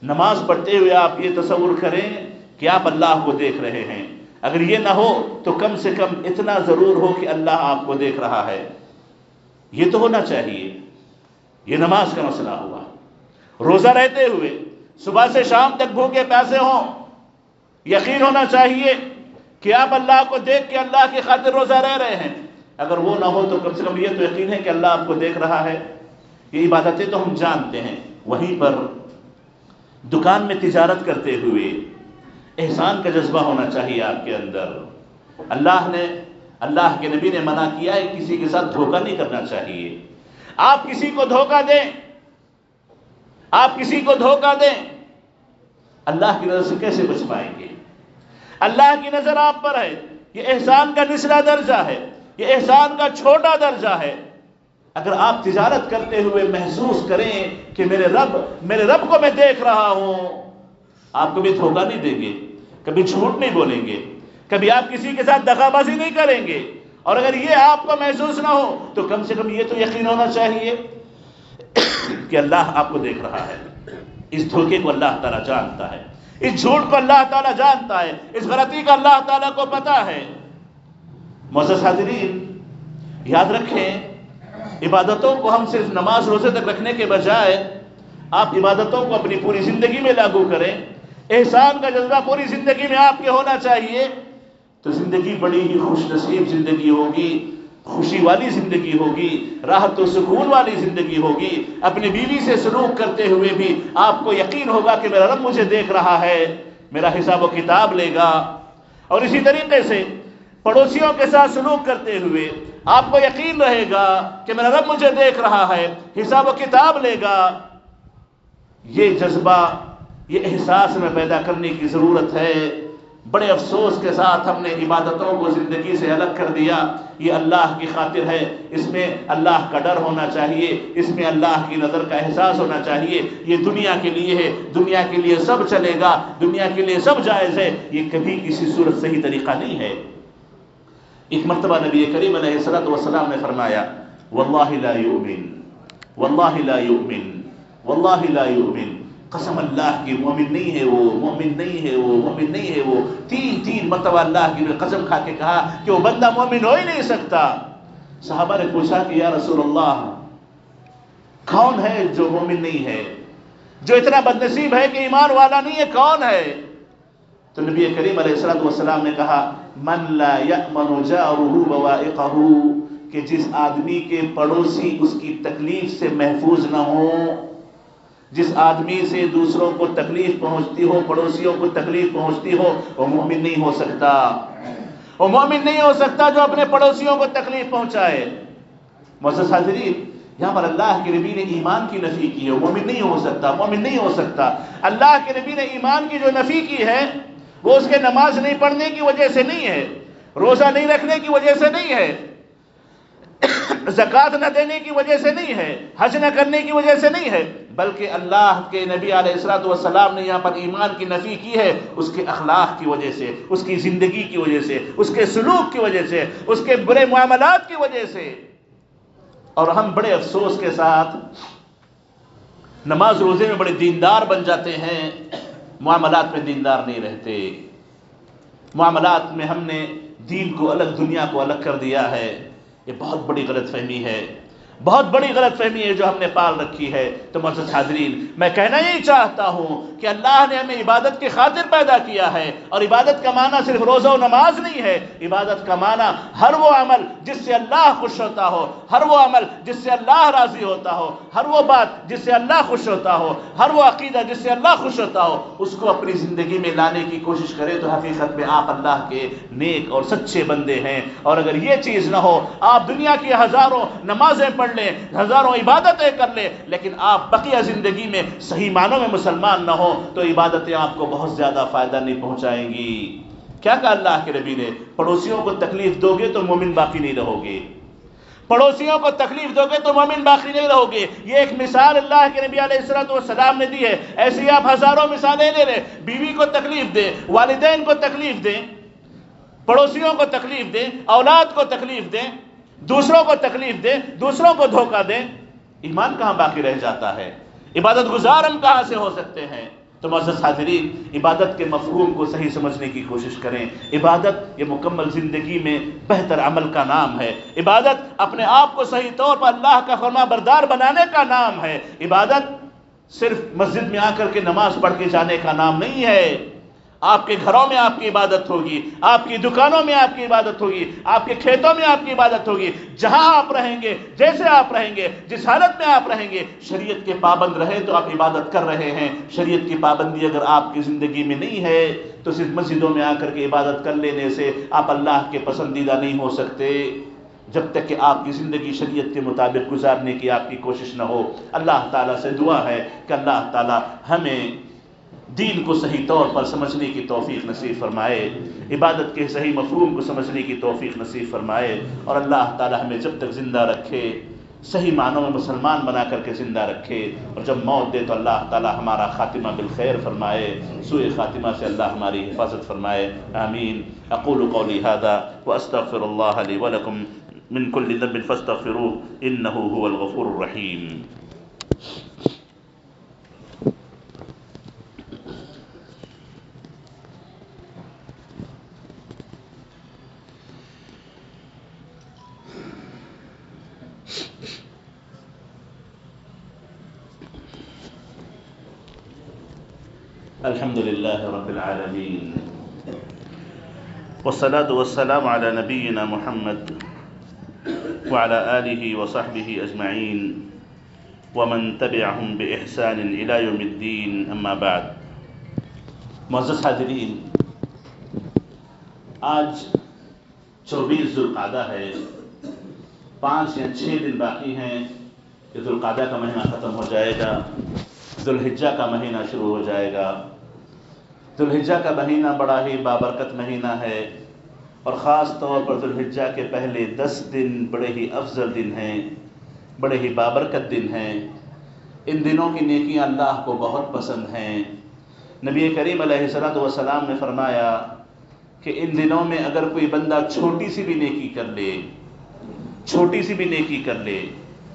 نماز پڑھتے ہوئے آپ یہ تصور کریں کہ آپ اللہ کو دیکھ رہے ہیں، اگر یہ نہ ہو تو کم سے کم اتنا ضرور ہو کہ اللہ آپ کو دیکھ رہا ہے، یہ تو ہونا چاہیے۔ یہ نماز کا مسئلہ ہوا۔ روزہ رہتے ہوئے صبح سے شام تک بھوکے پیاسے ہوں، یقین ہونا چاہیے کہ آپ اللہ کو دیکھ کے اللہ کی خاطر روزہ رہ رہے ہیں، اگر وہ نہ ہو تو کم سے کم یہ تو یقین ہے کہ اللہ آپ کو دیکھ رہا ہے۔ یہ عبادتیں تو ہم جانتے ہیں۔ وہیں پر دکان میں تجارت کرتے ہوئے احسان کا جذبہ ہونا چاہیے آپ کے اندر۔ اللہ کے نبی نے منع کیا ہے کسی کے ساتھ دھوکہ نہیں کرنا چاہیے۔ آپ کسی کو دھوکہ دیں، آپ کسی کو دھوکہ دیں، اللہ کی نظر سے کیسے بچ پائیں گے؟ اللہ کی نظر آپ پر ہے۔ یہ احسان کا نچلا درجہ ہے، یہ احسان کا چھوٹا درجہ ہے۔ اگر آپ تجارت کرتے ہوئے محسوس کریں کہ میرے رب کو میں دیکھ رہا ہوں، آپ کبھی دھوکہ نہیں دیں گے، کبھی جھوٹ نہیں بولیں گے، کبھی آپ کسی کے ساتھ دغا بازی نہیں کریں گے۔ اور اگر یہ آپ کو محسوس نہ ہو تو کم سے کم یہ تو یقین ہونا چاہیے کہ اللہ آپ کو دیکھ رہا ہے۔ اس دھوکے کو اللہ تعالیٰ جانتا ہے، اس جھوٹ کو اللہ تعالیٰ جانتا ہے، اس غلطی کا اللہ تعالیٰ کو پتا ہے۔ معزز حاضرین، یاد رکھیں، عبادتوں کو ہم صرف نماز روزے تک رکھنے کے بجائے آپ عبادتوں کو اپنی پوری زندگی میں لاگو کریں۔ احسان کا جذبہ پوری زندگی میں آپ کے ہونا چاہیے، تو زندگی بڑی ہی خوش نصیب زندگی ہوگی، خوشی والی زندگی ہوگی، راحت و سکون والی زندگی ہوگی۔ اپنی بیوی سے سلوک کرتے ہوئے بھی آپ کو یقین ہوگا کہ میرا رب مجھے دیکھ رہا ہے، میرا حساب و کتاب لے گا۔ اور اسی طریقے سے پڑوسیوں کے ساتھ سلوک کرتے ہوئے آپ کو یقین رہے گا کہ میرا رب مجھے دیکھ رہا ہے، حساب و کتاب لے گا۔ یہ جذبہ، یہ احساس میں پیدا کرنے کی ضرورت ہے بڑے افسوس کے ساتھ ہم نے عبادتوں کو زندگی سے الگ کر دیا۔ یہ اللہ کی خاطر ہے، اس میں اللہ کا ڈر ہونا چاہیے، اس میں اللہ کی نظر کا احساس ہونا چاہیے۔ یہ دنیا کے لیے ہے، دنیا کے لیے سب چلے گا، دنیا کے لیے سب جائز ہے، یہ کبھی کسی صورت صحیح طریقہ نہیں ہے۔ ایک مرتبہ نبی کریم علیہ الصلوۃ والسلام نے فرمایا واللہ لا یؤمن، واللہ لا یؤمن، واللہ لا یؤمن، قسم اللہ کی مومن نہیں ہے وہ، مومن نہیں ہے وہ، مومن نہیں ہے وہ۔ تین مرتبہ اللہ کی قسم کھا کے کہا کہ وہ بندہ مومن ہو ہی نہیں سکتا۔ صحابہ نے پوچھا کہ یا رسول اللہ کون ہے جو مومن نہیں ہے، جو اتنا بدنصیب ہے کہ ایمان والا نہیں ہے، کون ہے؟ تو نبی کریم علیہ الصلوۃ والسلام نے کہا من لا یأمن جارہ بوائقہ، کہ جس آدمی کے پڑوسی اس کی تکلیف سے محفوظ نہ ہوں، جس آدمی سے دوسروں کو تکلیف پہنچتی ہو، پڑوسیوں کو تکلیف پہنچتی ہو، وہ مومن نہیں ہو سکتا۔ وہ مومن نہیں ہو سکتا جو اپنے پڑوسیوں کو تکلیف پہنچائے۔ معزز حاضرین، یہاں پر اللہ کے نبی نے ایمان کی نفی کی ہے، مومن نہیں ہو سکتا، مومن نہیں ہو سکتا۔ اللہ کے نبی نے ایمان کی جو نفی کی ہے وہ اس کے نماز نہیں پڑھنے کی وجہ سے نہیں ہے، روزہ نہیں رکھنے کی وجہ سے نہیں ہے، زکوٰۃ نہ دینے کی وجہ سے نہیں ہے، حج نہ کرنے کی وجہ سے نہیں ہے، بلکہ اللہ کے نبی علیہ الصلوۃ والسلام نے یہاں پر ایمان کی نفی کی ہے اس کے اخلاق کی وجہ سے، اس کی زندگی کی وجہ سے، اس کے سلوک کی وجہ سے، اس کے برے معاملات کی وجہ سے۔ اور ہم بڑے افسوس کے ساتھ نماز روزے میں بڑے دیندار بن جاتے ہیں، معاملات میں دیندار نہیں رہتے۔ معاملات میں ہم نے دین کو الگ، دنیا کو الگ کر دیا ہے۔ یہ بہت بڑی غلط فہمی ہے، بہت بڑی غلط فہمی ہے جو ہم نے پال رکھی ہے۔ تو معزز حاضرین، میں کہنا یہی چاہتا ہوں کہ اللہ نے ہمیں عبادت کی خاطر پیدا کیا ہے، اور عبادت کا معنی صرف روزہ و نماز نہیں ہے۔ عبادت کا معنی ہر وہ عمل جس سے اللہ خوش ہوتا ہو، ہر وہ عمل جس سے اللہ راضی ہوتا ہو، ہر وہ بات جس سے اللہ خوش ہوتا ہو، ہر وہ عقیدہ جس سے اللہ خوش ہوتا ہو، اس کو اپنی زندگی میں لانے کی کوشش کرے تو حقیقت میں آپ اللہ کے نیک اور سچے بندے ہیں۔ اور اگر یہ چیز نہ ہو، آپ دنیا کی ہزاروں نمازیں پڑھ لیں، ہزاروں عبادتیں کر لیں، لیکن آپ بقیہ زندگی میں صحیح معنوں میں مسلمان نہ ہو تو عبادتیں آپ کو بہت زیادہ فائدہ نہیں پہنچائیں گی۔ کیا کہا اللہ کے نبی نے؟ پڑوسیوں کو تکلیف دو گے تو مومن باقی نہیں رہو گے، پڑوسیوں کو تکلیف دو گے تو مومن باقی نہیں رہو گے۔ یہ ایک مثال اللہ کے نبی علیہ الصلوۃ والسلام نے دی ہے، ایسی آپ ہزاروں مثالیں لے لیں۔ بیوی کو تکلیف دیں، والدین کو تکلیف دیں، پڑوسیوں کو تکلیف دیں، اولاد کو تکلیف دیں، دوسروں کو تکلیف دیں، دوسروں کو دھوکہ دیں، ایمان کہاں باقی رہ جاتا ہے؟ عبادت گزار ہم کہاں سے ہو سکتے ہیں؟ تو معزز حاضرین، عبادت کے مفہوم کو صحیح سمجھنے کی کوشش کریں۔ عبادت یہ مکمل زندگی میں بہتر عمل کا نام ہے۔ عبادت اپنے آپ کو صحیح طور پر اللہ کا فرما بردار بنانے کا نام ہے۔ عبادت صرف مسجد میں آ کر کے نماز پڑھ کے جانے کا نام نہیں ہے۔ آپ کے گھروں میں آپ کی عبادت ہوگی، آپ کی دکانوں میں آپ کی عبادت ہوگی، آپ کے کھیتوں میں آپ کی عبادت ہوگی، جہاں آپ رہیں گے، جیسے آپ رہیں گے، جس حالت میں آپ رہیں گے، شریعت کے پابند رہیں تو آپ عبادت کر رہے ہیں۔ شریعت کی پابندی اگر آپ کی زندگی میں نہیں ہے تو صرف مسجدوں میں آ کر کے عبادت کر لینے سے آپ اللہ کے پسندیدہ نہیں ہو سکتے، جب تک کہ آپ کی زندگی شریعت کے مطابق گزارنے کی آپ کی کوشش نہ ہو۔ اللہ تعالیٰ سے دعا ہے کہ اللہ تعالیٰ ہمیں دین کو صحیح طور پر سمجھنے کی توفیق نصیب فرمائے، عبادت کے صحیح مفہوم کو سمجھنے کی توفیق نصیب فرمائے، اور اللہ تعالی ہمیں جب تک زندہ رکھے صحیح معنوں میں مسلمان بنا کر کے زندہ رکھے، اور جب موت دے تو اللہ تعالی ہمارا خاتمہ بالخیر فرمائے، سوء خاتمہ سے اللہ ہماری حفاظت فرمائے، آمین۔ اقول قولی ھذا واستغفر اللہ لی ولکم من کل ذنب فاستغفروہ انہ ھو الغفور الرحیم۔ الحمد للہ رب العالمین والصلاة والسلام علی نبینا محمد وعلى آلہ وصحبہ اجمعین ومن تبعہم بإحسان الى یوم الدین، اما بعد۔ معزز حاضرین، آج 24 ذوالقعدہ ہے، 5 یا 6 دن باقی ہیں کہ ذوالقعدہ کا مہینہ ختم ہو جائے گا، ذوالحجہ کا مہینہ شروع ہو جائے گا، ذوالحجہ کا مہینہ بڑا ہی بابرکت مہینہ ہے، اور خاص طور پر ذوالحجہ کے پہلے 10 دن بڑے ہی افضل دن ہیں، بڑے ہی بابرکت دن ہیں۔ ان دنوں کی نیکیاں اللہ کو بہت پسند ہیں۔ نبی کریم علیہ الصلوۃ والسلام نے فرمایا کہ ان دنوں میں اگر کوئی بندہ چھوٹی سی بھی نیکی کر لے، چھوٹی سی بھی نیکی کر لے،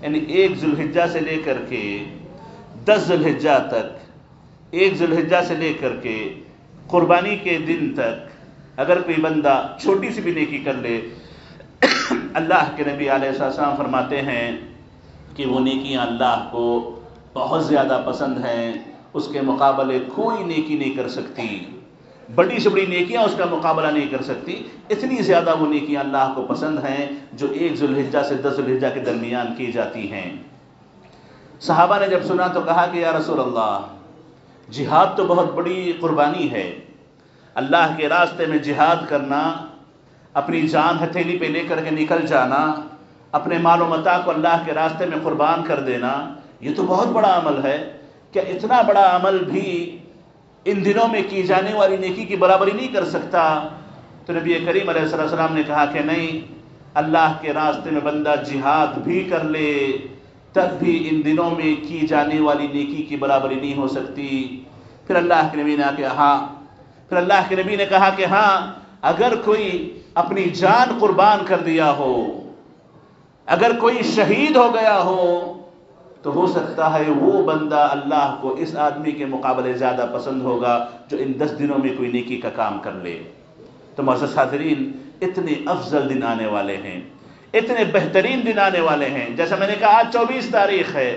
یعنی 1 ذوالحجہ سے لے کر کے 10 ذوالحجہ تک، 1 ذوالحجہ سے لے کر کے قربانی کے دن تک اگر کوئی بندہ چھوٹی سی بھی نیکی کر لے، اللہ کے نبی علیہ السلام فرماتے ہیں کہ وہ نیکیاں اللہ کو بہت زیادہ پسند ہیں، اس کے مقابلے کوئی نیکی نہیں کر سکتی، بڑی سے بڑی نیکیاں اس کا مقابلہ نہیں کر سکتی، اتنی زیادہ وہ نیکیاں اللہ کو پسند ہیں جو 1 ذوالحجہ سے 10 ذوالحجہ کے درمیان کی جاتی ہیں۔ صحابہ نے جب سنا تو کہا کہ یا رسول اللہ، جہاد تو بہت بڑی قربانی ہے، اللہ کے راستے میں جہاد کرنا، اپنی جان ہتھیلی پہ لے کر کے نکل جانا، اپنے مال و متاع کو اللہ کے راستے میں قربان کر دینا، یہ تو بہت بڑا عمل ہے، کیا اتنا بڑا عمل بھی ان دنوں میں کی جانے والی نیکی کی برابری نہیں کر سکتا؟ تو نبی کریم علیہ السلام نے کہا کہ نہیں، اللہ کے راستے میں بندہ جہاد بھی کر لے تب بھی ان دنوں میں کی جانے والی نیکی کی برابری نہیں ہو سکتی۔ پھر اللہ کے نبی نے کہا کہ ہاں، اگر کوئی اپنی جان قربان کر دیا ہو، اگر کوئی شہید ہو گیا ہو، تو ہو سکتا ہے وہ بندہ اللہ کو اس آدمی کے مقابلے زیادہ پسند ہوگا جو ان 10 دنوں میں کوئی نیکی کا کام کر لے۔ تو معزز حاضرین، اتنے افضل دن آنے والے ہیں، اتنے بہترین دن آنے والے ہیں۔ جیسا میں نے کہا آج 24 تاریخ ہے،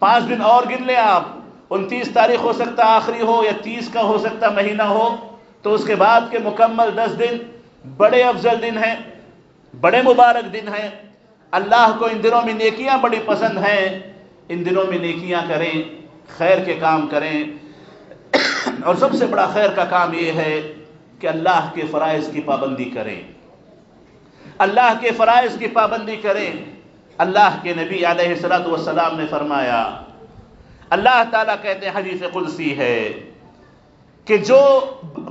5 دن اور گن لیں آپ، 29 تاریخ ہو سکتا آخری ہو یا 30 کا ہو سکتا مہینہ ہو، تو اس کے بعد کے مکمل 10 دن بڑے افضل دن ہیں، بڑے مبارک دن ہیں۔ اللہ کو ان دنوں میں نیکیاں بڑی پسند ہیں، ان دنوں میں نیکیاں کریں، خیر کے کام کریں، اور سب سے بڑا خیر کا کام یہ ہے کہ اللہ کے فرائض کی پابندی کریں، اللہ کے فرائض کی پابندی کریں۔ اللہ کے نبی علیہ الصلوۃ والسلام نے فرمایا، اللہ تعالیٰ کہتے ہیں، حدیث قدسی ہے کہ جو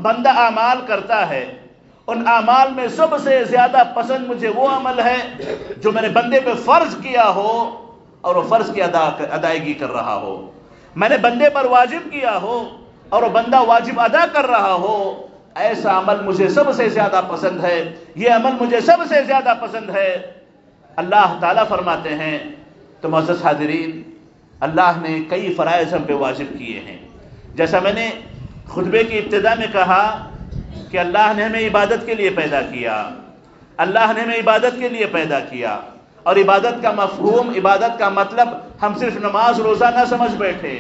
بندہ اعمال کرتا ہے ان اعمال میں سب سے زیادہ پسند مجھے وہ عمل ہے جو میں نے بندے پہ فرض کیا ہو اور وہ فرض کی ادائیگی کر رہا ہو، میں نے بندے پر واجب کیا ہو اور وہ بندہ واجب ادا کر رہا ہو، ایسا عمل مجھے سب سے زیادہ پسند ہے، یہ عمل مجھے سب سے زیادہ پسند ہے، اللہ تعالیٰ فرماتے ہیں۔ تو معزز حاضرین، اللہ نے کئی فرائض ہم پہ واجب کیے ہیں، جیسا میں نے خطبے کی ابتدا میں کہا کہ اللہ نے ہمیں عبادت کے لیے پیدا کیا، اللہ نے ہمیں عبادت کے لیے پیدا کیا، اور عبادت کا مفہوم، عبادت کا مطلب ہم صرف نماز روزہ نہ سمجھ بیٹھے۔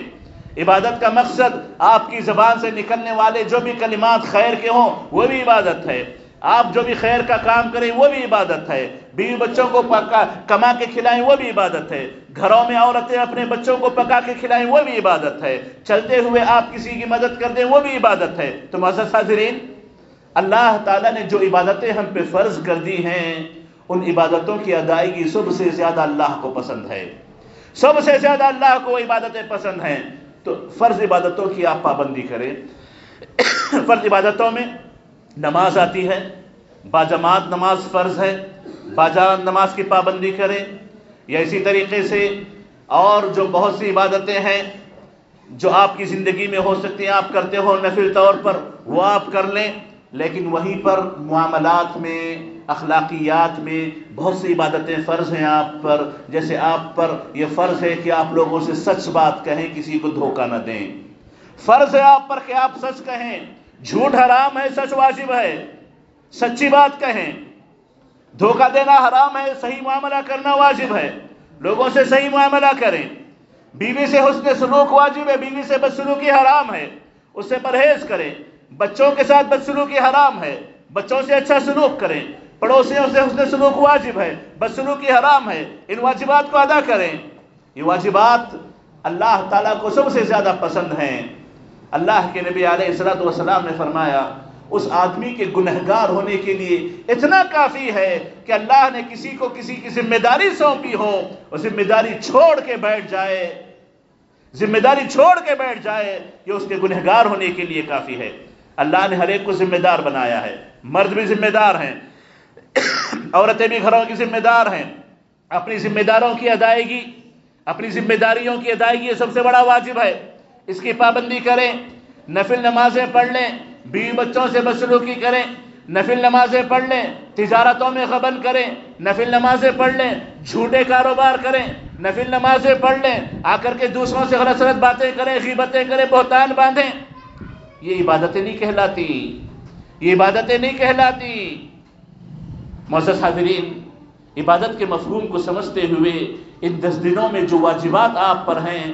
عبادت کا مقصد آپ کی زبان سے نکلنے والے جو بھی کلمات خیر کے ہوں وہ بھی عبادت ہے، آپ جو بھی خیر کا کام کریں وہ بھی عبادت ہے، بیوی بچوں کو کما کے کھلائیں وہ بھی عبادت ہے، گھروں میں عورتیں اپنے بچوں کو پکا کے کھلائیں وہ بھی عبادت ہے، چلتے ہوئے آپ کسی کی مدد کر دیں وہ بھی عبادت ہے۔ تو معزز حاضرین، اللہ تعالیٰ نے جو عبادتیں ہم پہ فرض کر دی ہیں، ان عبادتوں کی ادائیگی سب سے زیادہ اللہ کو پسند ہے، سب سے زیادہ اللہ کو عبادتیں پسند ہیں۔ تو فرض عبادتوں کی آپ پابندی کریں۔ فرض عبادتوں میں نماز آتی ہے، باجماعت نماز فرض ہے، باجماعت نماز کی پابندی کریں، یا اسی طریقے سے اور جو بہت سی عبادتیں ہیں جو آپ کی زندگی میں ہو سکتی ہیں، آپ کرتے ہو نفل طور پر، وہ آپ کر لیں۔ لیکن وہیں پر معاملات میں، اخلاقیات میں بہت سی عبادتیں فرض ہیں آپ پر، جیسے آپ پر یہ فرض ہے کہ آپ لوگوں سے سچ بات کہیں، کسی کو دھوکہ نہ دیں، فرض ہے آپ پر کہ آپ سچ کہیں، جھوٹ حرام ہے، سچ واجب ہے، سچی بات کہیں، دھوکہ دینا حرام ہے، صحیح معاملہ کرنا واجب ہے، لوگوں سے صحیح معاملہ کریں، بیوی سے حسن سلوک واجب ہے، بیوی سے بدسلوکی حرام ہے، اس سے پرہیز کریں، بچوں کے ساتھ بدسلوکی حرام ہے، بچوں سے اچھا سلوک کریں، پڑوسیوں سے حسن سلوک واجب ہے، بدسلوکی حرام ہے، ان واجبات کو ادا کریں۔ یہ واجبات اللہ تعالیٰ کو سب سے زیادہ پسند ہیں۔ اللہ کے نبی علیہ الصلوۃ والسلام نے فرمایا، اس آدمی کے گنہگار ہونے کے لیے اتنا کافی ہے کہ اللہ نے کسی کو کسی کی ذمہ داری سونپی ہو، اور ذمہ داری چھوڑ کے بیٹھ جائے، ذمہ داری چھوڑ کے بیٹھ جائے، یہ اس کے گنہگار ہونے کے لیے کافی ہے۔ اللہ نے ہر ایک کو ذمہ دار بنایا ہے، مرد بھی ذمہ دار ہیں، عورتیں بھی گھروں کی ذمہ دار ہیں۔ اپنی ذمہ داروں کی ادائیگی، اپنی ذمہ داریوں کی ادائیگی یہ سب سے بڑا واجب ہے، اس کی پابندی کریں، نفل نمازیں پڑھ لیں، بیوی بچوں سے بدسلوکی کریں، نفل نمازیں پڑھ لیں، تجارتوں میں غبن کریں، نفل نمازیں پڑھ لیں، جھوٹے کاروبار کریں، نفل نمازیں پڑھ لیں، آ کر کے دوسروں سے غلط سلط باتیں کریں، غیبتیں کریں، بہتان باندھیں، یہ عبادتیں نہیں کہلاتی، یہ عبادتیں نہیں کہلاتی۔ معزز حاضرین، عبادت کے مفہوم کو سمجھتے ہوئے ان 10 دنوں میں جو واجبات آپ پر ہیں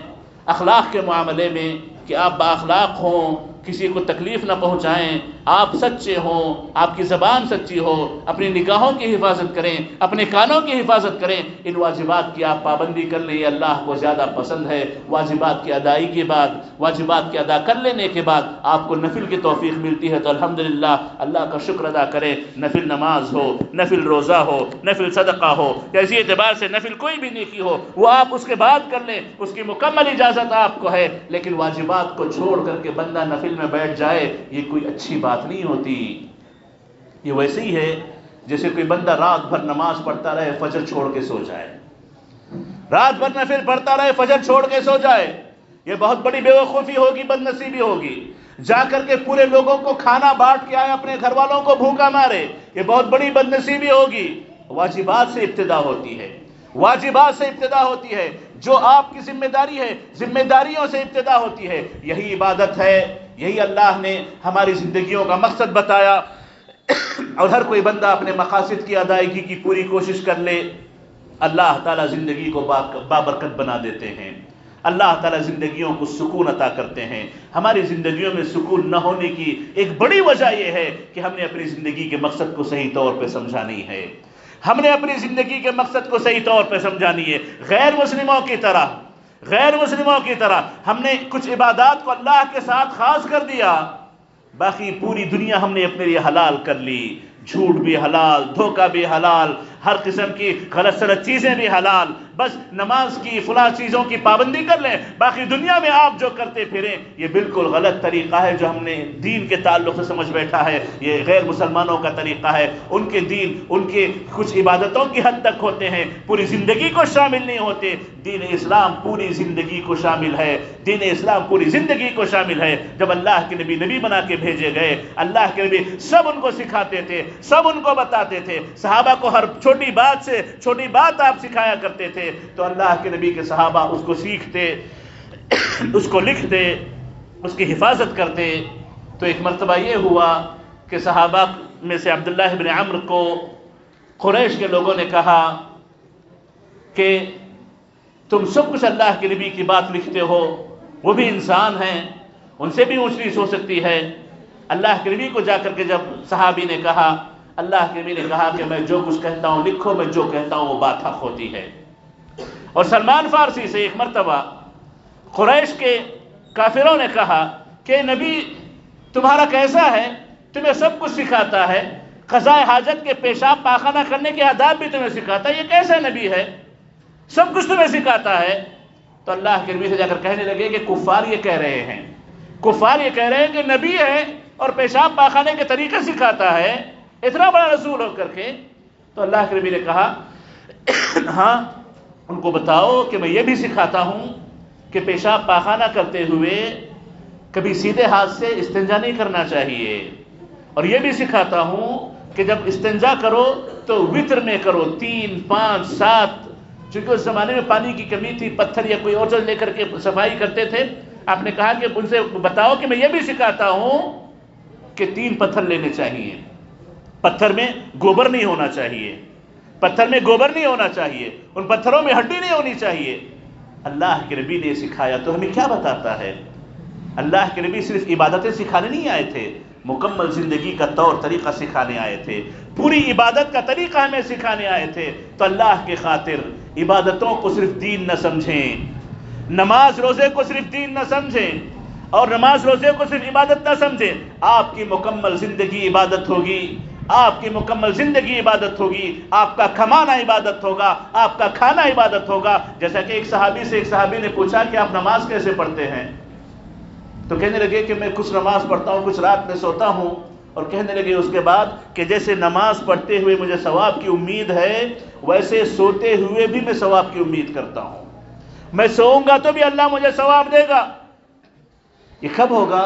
اخلاق کے معاملے میں، کہ آپ بااخلاق ہوں، کسی کو تکلیف نہ پہنچائیں، آپ سچے ہوں، آپ کی زبان سچی ہو، اپنی نگاہوں کی حفاظت کریں، اپنے کانوں کی حفاظت کریں، ان واجبات کی آپ پابندی کر لیں، یہ اللہ کو زیادہ پسند ہے۔ واجبات کی ادائیگی کے بعد، واجبات کی ادا کر لینے کے بعد آپ کو نفل کی توفیق ملتی ہے تو الحمدللہ اللہ کا شکر ادا کریں۔ نفل نماز ہو، نفل روزہ ہو، نفل صدقہ ہو، یا اسی اعتبار سے نفل کوئی بھی نیکی ہو، وہ آپ اس کے بعد کر لیں، اس کی مکمل اجازت آپ کو ہے، لیکن واجبات کو چھوڑ کر کے بندہ نفل میں بیٹھ جائے یہ کوئی اچھی بات نہیں ہوتی۔ یہ ویسے ہی ہے جیسے کوئی بندہ رات بھر نماز پڑھتا رہے، فجر چھوڑ کے سو جائے، رات بھر نفل پڑھتا رہے، فجر چھوڑ کے سو جائے، یہ بہت بڑی بے وقوفی ہوگی، بد نصیبی ہوگی۔ جا کر کے پورے لوگوں کو کھانا بانٹ کے آئے، اپنے گھر والوں کو بھوکا مارے، یہ بہت بڑی بد نصیبی ہوگی۔ واجبات سے ابتدا ہوتی ہے، واجبات سے ابتدا ہوتی ہے، جو آپ کی ذمہ داری ہے، ذمہ داریوں سے ابتدا ہوتی ہے، یہی عبادت ہے، یہی اللہ نے ہماری زندگیوں کا مقصد بتایا۔ اور ہر کوئی بندہ اپنے مقاصد کی ادائیگی کی پوری کوشش کر لے، اللہ تعالیٰ زندگی کو بابرکت بنا دیتے ہیں، اللہ تعالیٰ زندگیوں کو سکون عطا کرتے ہیں۔ ہماری زندگیوں میں سکون نہ ہونے کی ایک بڑی وجہ یہ ہے کہ ہم نے اپنی زندگی کے مقصد کو صحیح طور پہ سمجھا نہیں ہے، ہم نے اپنی زندگی کے مقصد کو صحیح طور پہ سمجھا نہیں ہے۔ غیر مسلموں کی طرح ہم نے کچھ عبادات کو اللہ کے ساتھ خاص کر دیا، باقی پوری دنیا ہم نے اپنے لیے حلال کر لی، جھوٹ بھی حلال، دھوکہ بھی حلال، ہر قسم کی غلط سلط چیزیں بھی حلال، بس نماز کی فلاں چیزوں کی پابندی کر لیں، باقی دنیا میں آپ جو کرتے پھریں یہ بالکل غلط طریقہ ہے جو ہم نے دین کے تعلق سے سمجھ بیٹھا ہے، یہ غیر مسلمانوں کا طریقہ ہے۔ ان کے دین ان کے کچھ عبادتوں کی حد تک ہوتے ہیں، پوری زندگی کو شامل نہیں ہوتے۔ دین اسلام پوری زندگی کو شامل ہے، دین اسلام پوری زندگی کو شامل ہے۔ جب اللہ کے نبی بنا کے بھیجے گئے، اللہ کے نبی سب ان کو سکھاتے تھے، سب ان کو بتاتے تھے، صحابہ کو ہر چھوٹی بات سے چھوٹی بات آپ سکھایا کرتے تھے، تو اللہ کے نبی کے صحابہ اس کو سیکھتے، اس کو لکھتے، اس کی حفاظت کرتے۔ تو ایک مرتبہ یہ ہوا کہ صحابہ میں سے عبداللہ بن عمرو کو قریش کے لوگوں نے کہا کہ تم سب کچھ اللہ کے نبی کی بات لکھتے ہو، وہ بھی انسان ہیں، ان سے بھی اونچ نیچ ہو سکتی ہے۔ اللہ کے نبی کو جا کر کے جب صحابی نے کہا، اللہ کے نبی نے کہا کہ میں جو کچھ کہتا ہوں لکھو، میں جو کہتا ہوں وہ بات حق ہوتی ہے۔ اور سلمان فارسی سے ایک مرتبہ قریش کے کافروں نے کہا کہ نبی تمہارا کیسا ہے، تمہیں سب کچھ سکھاتا ہے، قضاء حاجت کے پیشاب پاخانہ کرنے کے آداب بھی تمہیں سکھاتا ہے، یہ کیسا نبی ہے، سب کچھ تمہیں سکھاتا ہے۔ تو اللہ کے نبی سے جا کر کہنے لگے کہ کفار یہ کہہ رہے ہیں، کفار یہ کہہ رہے ہیں کہ نبی ہے اور پیشاب پاخانے کے طریقے سکھاتا ہے، اتنا بڑا رسول ہو کر کے۔ تو اللہ کے نبی نے کہا ہاں ان کو بتاؤ کہ میں یہ بھی سکھاتا ہوں کہ پیشاب پاخانہ کرتے ہوئے کبھی سیدھے ہاتھ سے استنجا نہیں کرنا چاہیے، اور یہ بھی سکھاتا ہوں کہ جب استنجا کرو تو وطر میں کرو، 3 5 7، چونکہ اس زمانے میں پانی کی کمی تھی، پتھر یا کوئی اور چیز لے کر کے صفائی کرتے تھے۔ آپ نے کہا کہ ان سے بتاؤ کہ میں یہ بھی سکھاتا ہوں کہ 3 پتھر لینے چاہیے، پتھر میں گوبر نہیں ہونا چاہیے، پتھر میں گوبر نہیں ہونا چاہیے، ان پتھروں میں ہڈی نہیں ہونی چاہیے۔ اللہ کے نبی نے سکھایا تو ہمیں کیا بتاتا ہے؟ اللہ کے نبی صرف عبادتیں سکھانے نہیں آئے تھے، مکمل زندگی کا طور طریقہ سکھانے آئے تھے، پوری عبادت کا طریقہ ہمیں سکھانے آئے تھے۔ تو اللہ کے خاطر عبادتوں کو صرف دین نہ سمجھیں، نماز روزے کو صرف دین نہ سمجھیں، اور نماز روزے کو صرف عبادت نہ سمجھیں۔ آپ کی مکمل زندگی عبادت ہوگی، آپ کی مکمل زندگی عبادت ہوگی، آپ کا کمانا عبادت ہوگا، آپ کا کھانا عبادت ہوگا۔ جیسا کہ ایک صحابی نے پوچھا کہ آپ نماز کیسے پڑھتے ہیں؟ تو کہنے لگے کہ میں کچھ نماز پڑھتا ہوں، کچھ رات میں سوتا ہوں، اور کہنے لگے اس کے بعد کہ جیسے نماز پڑھتے ہوئے مجھے ثواب کی امید ہے، ویسے سوتے ہوئے بھی میں ثواب کی امید کرتا ہوں۔ میں سوؤں گا تو بھی اللہ مجھے ثواب دے گا۔ یہ کب ہوگا؟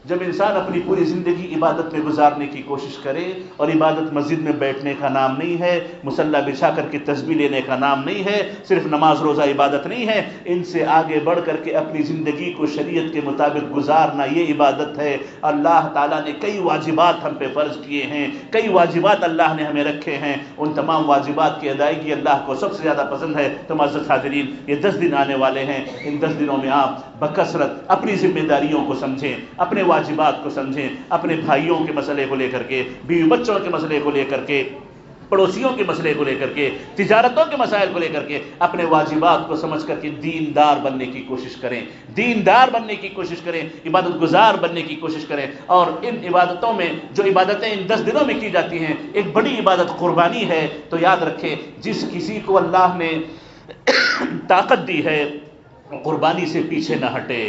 جب انسان اپنی پوری زندگی عبادت میں گزارنے کی کوشش کرے، اور عبادت مسجد میں بیٹھنے کا نام نہیں ہے، مصلی بچھا کر کے تسبیح لینے کا نام نہیں ہے، صرف نماز روزہ عبادت نہیں ہے، ان سے آگے بڑھ کر کے اپنی زندگی کو شریعت کے مطابق گزارنا یہ عبادت ہے۔ اللہ تعالیٰ نے کئی واجبات ہم پہ فرض کیے ہیں، کئی واجبات اللہ نے ہمیں رکھے ہیں، ان تمام واجبات کی ادائیگی اللہ کو سب سے زیادہ پسند ہے۔ تو معزز حاضرین، یہ 10 دن آنے والے ہیں، ان 10 دنوں میں آپ بکثرت اپنی ذمہ داریوں کو سمجھیں، اپنے واجبات کو سمجھیں، اپنے بھائیوں کے مسئلے کو لے کر کے، بیوی بچوں کے مسئلے کو لے کر کے، پڑوسیوں کے مسئلے کو لے کر کے، تجارتوں کے مسائل کو لے کر کے اپنے واجبات کو سمجھ کر کے دیندار بننے کی کوشش کریں، دیندار بننے کی کوشش کریں، عبادت گزار بننے کی کوشش کریں۔ اور ان عبادتوں میں جو عبادتیں ان 10 دنوں میں کی جاتی ہیں، ایک بڑی عبادت قربانی ہے۔ تو یاد رکھیں، جس کسی کو اللہ نے طاقت دی ہے قربانی سے پیچھے نہ ہٹے،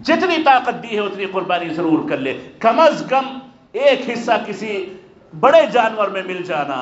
جتنی طاقت دی ہے اتنی قربانی ضرور کر لے۔ کم از کم ایک حصہ کسی بڑے جانور میں مل جانا،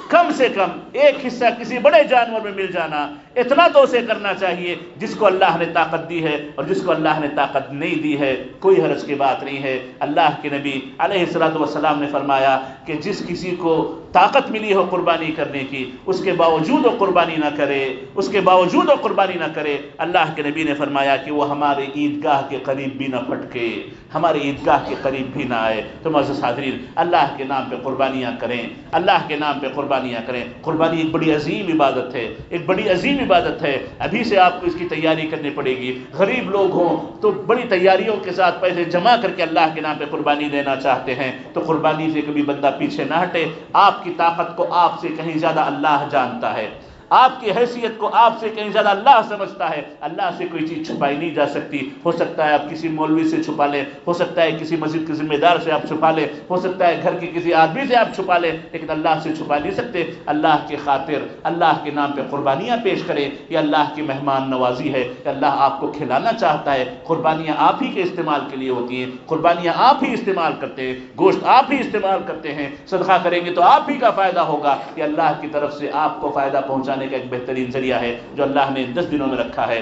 کم سے کم ایک حصہ کسی بڑے جانور میں مل جانا، اتنا تو اسے کرنا چاہیے۔ جس کو اللہ نے طاقت دی ہے اور جس کو اللہ نے طاقت نہیں دی ہے، کوئی حرج کی بات نہیں ہے۔ اللہ کے نبی علیہ الصلوۃ والسلام نے فرمایا کہ جس کسی کو طاقت ملی ہو قربانی کرنے کی، اس کے باوجود وہ قربانی نہ کرے، اس کے باوجود وہ قربانی نہ کرے، اللہ کے نبی نے فرمایا کہ وہ ہمارے عیدگاہ کے قریب بھی نہ پھٹکے، ہمارے عیدگاہ کے قریب بھی نہ آئے۔ تو معزز حاضرین، اللہ کے نام پہ قربانیاں کریں، اللہ کے نام پہ قربانیاں کریں۔ قربانی ایک بڑی عظیم عبادت ہے، ایک بڑی عظیم عبادت ہے۔ ابھی سے آپ کو اس کی تیاری کرنی پڑے گی۔ غریب لوگ ہوں تو بڑی تیاریوں کے ساتھ پیسے جمع کر کے اللہ کے نام پہ قربانی دینا چاہتے ہیں، تو قربانی سے کبھی بندہ پیچھے نہ ہٹے۔ آپ کی طاقت کو آپ سے کہیں زیادہ اللہ جانتا ہے، آپ کی حیثیت کو آپ سے کہیں زیادہ اللہ سمجھتا ہے۔ اللہ سے کوئی چیز چھپائی نہیں جا سکتی۔ ہو سکتا ہے آپ کسی مولوی سے چھپا لیں، ہو سکتا ہے کسی مسجد کے ذمہ دار سے آپ چھپا لیں، ہو سکتا ہے گھر کے کسی آدمی سے آپ چھپا لیں، لیکن اللہ سے چھپا نہیں سکتے۔ اللہ کی خاطر اللہ کے نام پہ قربانیاں پیش کریں، یہ اللہ کی مہمان نوازی ہے، کہ اللہ آپ کو کھلانا چاہتا ہے۔ قربانیاں آپ ہی کے استعمال کے لیے ہوتی ہیں، قربانیاں آپ ہی استعمال کرتے ہیں، گوشت آپ ہی استعمال کرتے ہیں۔ صدقہ کریں گے تو آپ ہی کا فائدہ ہوگا، یہ اللہ کی طرف سے آپ کو فائدہ پہنچانے کا ایک بہترین ذریعہ ہے جو اللہ نے 10 دنوں میں رکھا ہے۔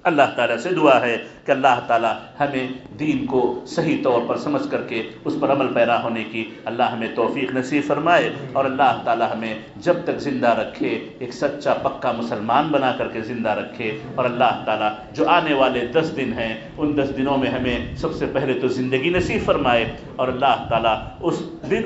اللہ تعالیٰ سے دعا ہے کہ اللہ تعالیٰ ہمیں دین کو صحیح طور پر سمجھ کر کے اس پر عمل پیرا ہونے کی اللہ ہمیں توفیق نصیب فرمائے، اور اللہ تعالیٰ ہمیں جب تک زندہ رکھے ایک سچا پکا مسلمان بنا کر کے زندہ رکھے۔ اور اللہ تعالیٰ جو آنے والے 10 دن ہیں، ان 10 دنوں میں ہمیں سب سے پہلے تو زندگی نصیب فرمائے، اور اللہ تعالیٰ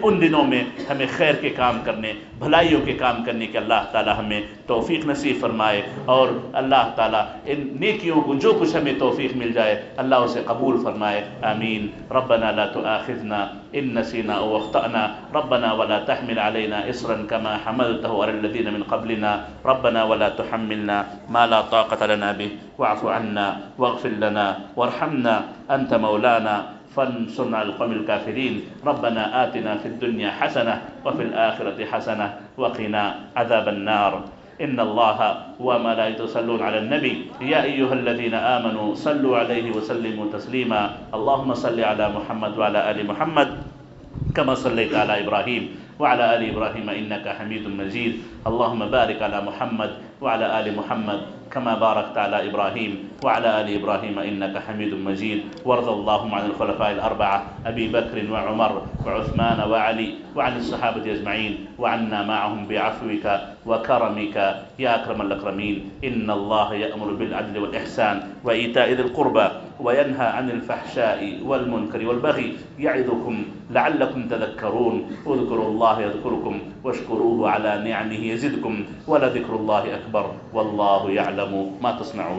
ان دنوں میں ہمیں خیر کے کام کرنے، بھلائیوں کے کام کرنے کے اللہ تعالیٰ ہمیں توفیق نصیب فرمائے، اور اللہ تعالیٰ ان نیکیوں کو جو کچھ ہمیں توفیق مل جائے اللہ اسے قبول فرمائے۔ آمین۔ ربنا لا تؤاخذنا ان نسینا او اخطأنا، ربنا ولا تحمل علينا اصرا كما حملته على الذين من قبلنا، ربنا ولا تحملنا ما لا طاقة لنا به، واعف عنا واغفر لنا وارحمنا انت مولانا فانصرنا على القوم الكافرين، ربنا آتنا في الدنيا حسنة وفي الآخرة حسنة وقنا عذاب النار۔ إن الله وملائكته يصلون على النبي يا أيها الذين آمنوا صلوا عليه وسلموا تسليما، اللهم صل على محمد وعلى آل محمد كما صليت على إبراهيم وعلى آل إبراهيم إنك حميد مجيد، اللهم بارك على محمد وعلى آل محمد كما باركت على إبراهيم وعلى آل إبراهيم إنك حميد مجيد، وارض اللهم عن الخلفاء الأربعة أبي بكر وعمر وعثمان وعلي وعن الصحابة أجمعين، وعنا معهم بعفوك وكرمك يا أكرم الأكرمين۔ إن الله يأمر بالعدل والإحسان وإيتاء ذي القربى وينهى عن الفحشاء والمنكر والبغي يعظكم لعلكم تذكرون، اذكروا الله يذكركم واشكروه على نعمه يزدكم ولذكر الله أكبر والله يعلم ما تصنعون۔